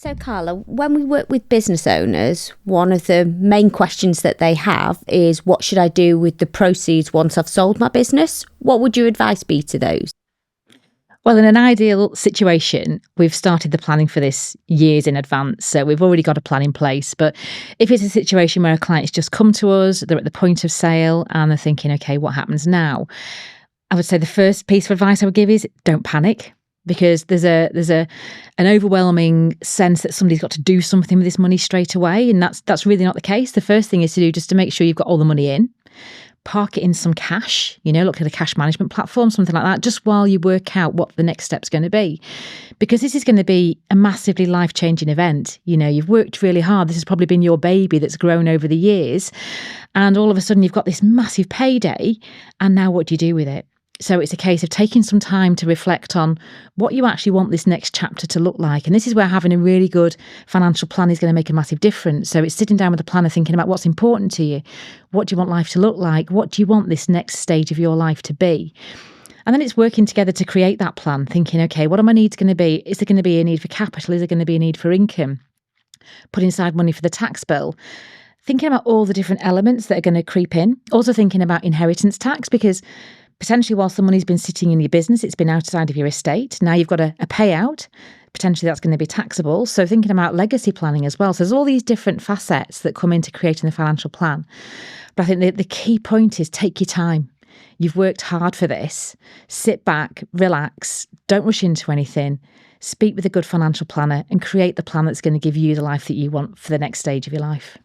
So, Carla, when we work with business owners, one of the main questions that they have is, what should I do with the proceeds once I've sold my business? What would your advice be to those? Well, in an ideal situation, we've started the planning for this years in advance. So we've already got a plan in place. But if it's a situation where a client's just come to us, they're at the point of sale and they're thinking, okay, what happens now? I would say the first piece of advice I would give is don't panic, because there's an overwhelming sense that somebody's got to do something with this money straight away. And that's really not the case. The first thing is to do just to make sure you've got all the money in. Park it in some cash, look at a cash management platform, something like that, just while you work out what the next step's going to be. Because this is going to be a massively life-changing event. You've worked really hard. This has probably been your baby that's grown over the years. And all of a sudden you've got this massive payday. And now what do you do with it? So it's a case of taking some time to reflect on what you actually want this next chapter to look like. And this is where having a really good financial plan is going to make a massive difference. So it's sitting down with a planner, thinking about what's important to you. What do you want life to look like? What do you want this next stage of your life to be? And then it's working together to create that plan, thinking, okay, what are my needs going to be? Is there going to be a need for capital? Is there going to be a need for income? Putting aside money for the tax bill. Thinking about all the different elements that are going to creep in. Also thinking about inheritance tax, because potentially whilst the money's been sitting in your business, it's been outside of your estate. Now you've got a payout. Potentially that's going to be taxable. So thinking about legacy planning as well. So there's all these different facets that come into creating the financial plan. But I think the key point is take your time. You've worked hard for this. Sit back, relax, don't rush into anything. Speak with a good financial planner and create the plan that's going to give you the life that you want for the next stage of your life.